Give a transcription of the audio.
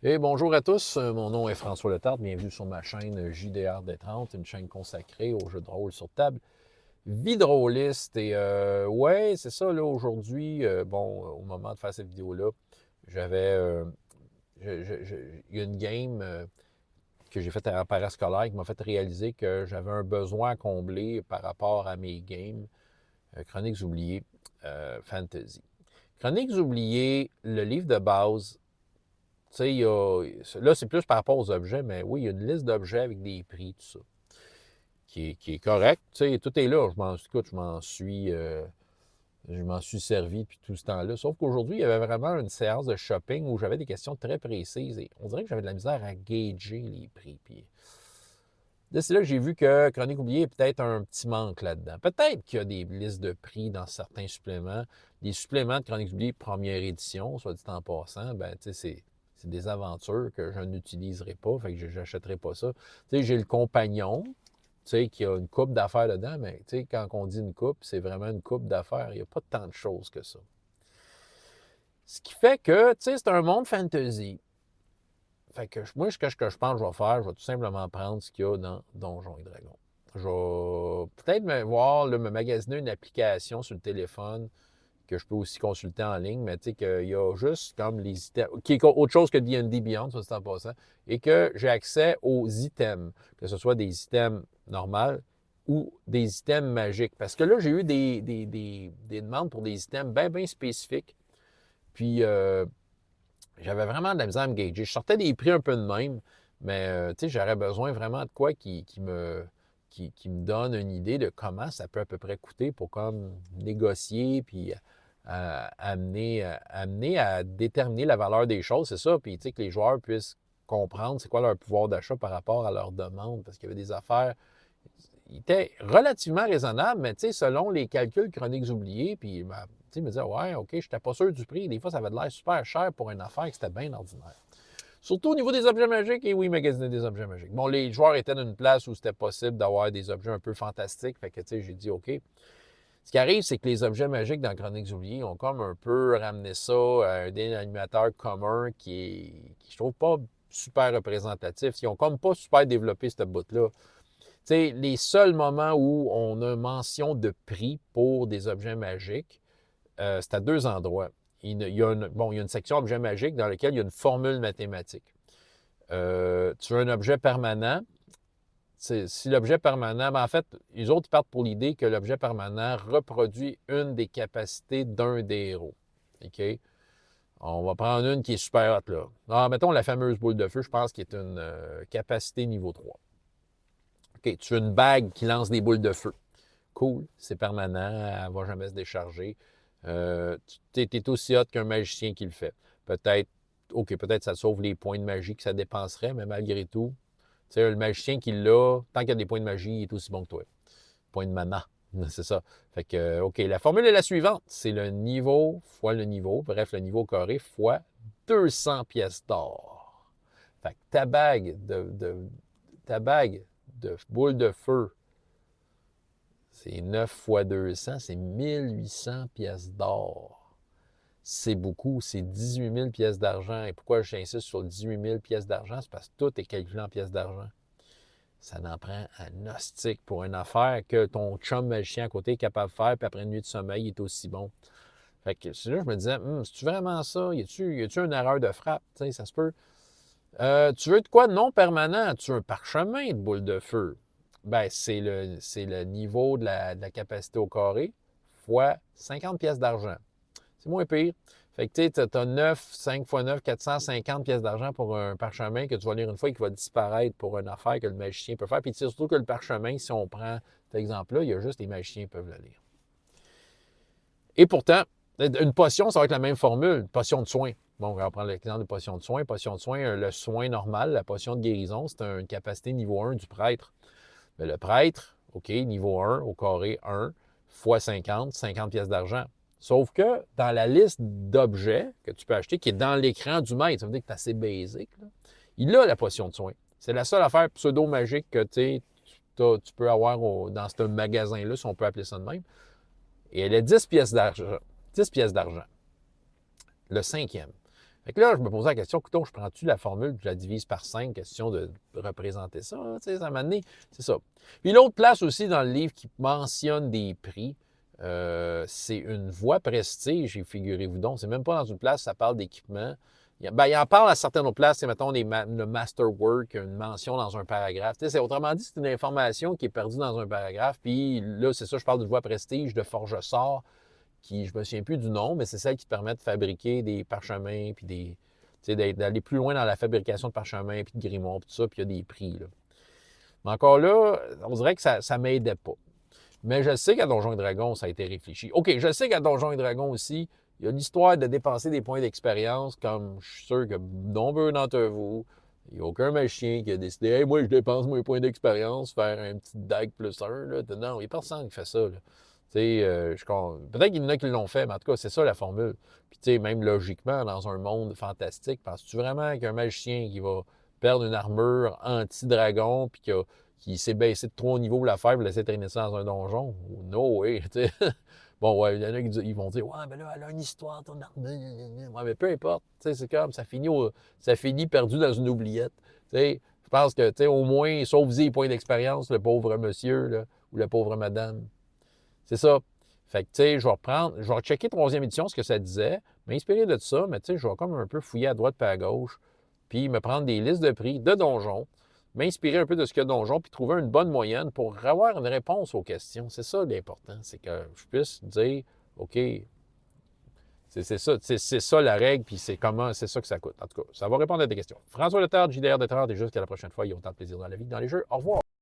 Et bonjour à tous, mon nom est François Letarte, bienvenue sur ma chaîne JDR Détrante, une chaîne consacrée aux jeux de rôle sur table, vie de rôliste. Et ouais, c'est ça, là, aujourd'hui, au moment de faire cette vidéo-là, j'avais, il y a une game que j'ai faite en parascolaire qui m'a fait réaliser que j'avais un besoin à combler par rapport à mes games Chroniques oubliées Fantasy. Chroniques oubliées, le livre de base. Tu sais, là, c'est plus par rapport aux objets, mais oui, il y a une liste d'objets avec des prix, tout ça, qui est correct. Tu sais, tout est là. Écoute, je m'en suis servi depuis tout ce temps-là. Sauf qu'aujourd'hui, il y avait vraiment une séance de shopping où j'avais des questions très précises et on dirait que j'avais de la misère à gager les prix. Puis là, c'est là que j'ai vu que Chronique oubliée est peut-être un petit manque là-dedans. Peut-être qu'il y a des listes de prix dans certains suppléments. Les suppléments de Chronique oubliée première édition, soit dit en passant, ben, tu sais, c'est des aventures que je n'utiliserai pas, fait que je n'achèterai pas ça. Tu sais, j'ai le compagnon, tu sais, qui a une coupe d'affaires dedans, mais tu sais, quand on dit une coupe, c'est vraiment une coupe d'affaires. Il n'y a pas tant de choses que ça. Ce qui fait que, tu sais, c'est un monde fantasy. Fait que moi, ce que je pense que je vais faire, je vais tout simplement prendre ce qu'il y a dans Donjons et Dragons. Je vais peut-être me magasiner une application sur le téléphone que je peux aussi consulter en ligne, mais tu sais qu'il y a juste comme les items, qui est autre chose que D&D Beyond, ça c'est en passant, et que j'ai accès aux items, que ce soit des items normaux ou des items magiques. Parce que là, j'ai eu des demandes pour des items bien spécifiques, puis j'avais vraiment de la misère à me gager. Je sortais des prix un peu de même, mais tu sais, j'aurais besoin vraiment de quoi qui me donne une idée de comment ça peut à peu près coûter pour comme négocier, puis amener à déterminer la valeur des choses, c'est ça. Puis tu sais, que les joueurs puissent comprendre c'est quoi leur pouvoir d'achat par rapport à leurs demandes, parce qu'il y avait des affaires il était relativement raisonnable, mais tu sais, selon les calculs chroniques oubliés, puis ben, tu sais, me disait, ouais, OK, je n'étais pas sûr du prix. Des fois, ça avait de l'air super cher pour une affaire que c'était bien ordinaire. Surtout au niveau des objets magiques, et oui, magasiner des objets magiques. Bon, les joueurs étaient dans une place où c'était possible d'avoir des objets un peu fantastiques, fait que, tu sais, j'ai dit, OK. Ce qui arrive, c'est que les objets magiques dans Chroniques oubliées ont comme un peu ramené ça à un dénominateur commun qui je trouve pas super représentatif. Ils ont comme pas super développé cette bout-là. T'sais, les seuls moments où on a mention de prix pour des objets magiques, c'est à deux endroits. Il y a une section objets magiques dans laquelle il y a une formule mathématique. Tu as un objet permanent. Si l'objet permanent, en fait, les autres partent pour l'idée que l'objet permanent reproduit une des capacités d'un des héros. OK? On va prendre une qui est super haute, là. Alors, mettons la fameuse boule de feu, je pense, qui est une capacité niveau 3. OK, tu as une bague qui lance des boules de feu. Cool, c'est permanent, elle ne va jamais se décharger. Tu es aussi hot qu'un magicien qui le fait. Peut-être, OK, peut-être ça sauve les points de magie que ça dépenserait, mais malgré tout, tu sais, le magicien qui l'a, tant qu'il y a des points de magie, il est aussi bon que toi. Points de mana, c'est ça. Fait que, OK, la formule est la suivante. C'est le niveau fois le niveau, bref, le niveau carré fois 200 pièces d'or. Fait que ta bague de boule de feu, c'est 9 fois 200, c'est 1800 pièces d'or. C'est beaucoup, c'est 18 000 pièces d'argent. Et pourquoi j'insiste sur 18 000 pièces d'argent? C'est parce que tout est calculé en pièces d'argent. Ça n'en prend un hostique pour une affaire que ton chum magicien à côté est capable de faire, puis après une nuit de sommeil, il est aussi bon. Fait que là, je me disais, c'est-tu vraiment ça? Y a-tu une erreur de frappe? Tu sais, ça se peut. Tu veux de quoi de non permanent? Tu veux un parchemin de boule de feu? Ben, c'est le niveau de la capacité au carré fois 50 pièces d'argent. C'est moins pire. Fait que tu as 9, 5 fois 9, 450 pièces d'argent pour un parchemin que tu vas lire une fois et qui va disparaître pour une affaire que le magicien peut faire. Puis surtout que le parchemin, si on prend cet exemple-là, il y a juste les magiciens qui peuvent le lire. Et pourtant, une potion, ça va être la même formule, une potion de soin. Bon, on va prendre l'exemple de potion de soin. Potion de soin, le soin normal, la potion de guérison, c'est une capacité niveau 1 du prêtre. Mais le prêtre, OK, niveau 1, au carré 1, fois 50, 50 pièces d'argent. Sauf que dans la liste d'objets que tu peux acheter, qui est dans l'écran du maître, ça veut dire que c'est assez basique, là, il a la potion de soin. C'est la seule affaire pseudo-magique que tu peux avoir dans ce magasin-là, si on peut appeler ça de même. Et elle a 10 pièces d'argent. 10 pièces d'argent. Le cinquième. Fait que là, je me posais la question, écoute, je prends-tu la formule, puis je la divise par 5, question de représenter ça, tu sais, ça m'a donné, c'est ça. Puis l'autre place aussi dans le livre qui mentionne des prix, c'est une voie prestige, et figurez-vous donc, c'est même pas dans une place, ça parle d'équipement. Il en parle à certaines autres places, c'est mettons le masterwork, une mention dans un paragraphe. Autrement dit, c'est une information qui est perdue dans un paragraphe. Puis là, c'est ça, je parle d'une voie prestige de Forgesort, qui, je me souviens plus du nom, mais c'est celle qui te permet de fabriquer des parchemins, puis d'aller plus loin dans la fabrication de parchemins, puis de grimoires, puis tout ça, puis il y a des prix. Là. Mais encore là, on dirait que ça ne m'aidait pas. Mais je sais qu'à Donjons et Dragons, ça a été réfléchi. OK, je sais qu'à Donjons et Dragons aussi, il y a l'histoire de dépenser des points d'expérience, comme je suis sûr que nombreux d'entre vous, il n'y a aucun magicien qui a décidé hey, moi, je dépense mes points d'expérience, faire un petit DAG plus 1. Là. Non, il n'y a personne qui fait ça. Là. Peut-être qu'il y en a qui l'ont fait, mais en tout cas, c'est ça la formule. Puis, même logiquement, dans un monde fantastique, penses-tu vraiment qu'un magicien qui va perdre une armure anti-dragon, puis qui s'est baissé de 3 niveaux l'affaire, vous laisser traîner ça dans un donjon? No way, tu sais. Bon, ouais, il y en a qui ils vont dire ouais, mais là, elle a une histoire, ton armure. Ouais, mais peu importe. Tu sais, c'est comme ça finit perdu dans une oubliette. Tu sais, je pense que, tu sais, au moins, sauf les points d'expérience, le pauvre monsieur, là, ou la pauvre madame. C'est ça. Fait que, tu sais, je vais checker troisième édition, ce que ça disait, m'inspirer de ça, mais tu sais, je vais comme un peu fouiller à droite et à gauche, puis me prendre des listes de prix de donjons, m'inspirer un peu de ce qu'il y a de donjon, puis trouver une bonne moyenne pour avoir une réponse aux questions. C'est ça l'important, c'est que je puisse dire, OK, c'est ça la règle, puis c'est ça que ça coûte. En tout cas, ça va répondre à tes questions. François Letard, JDR de 30, et jusqu'à la prochaine fois, il y a autant de plaisir dans la vie que dans les jeux. Au revoir!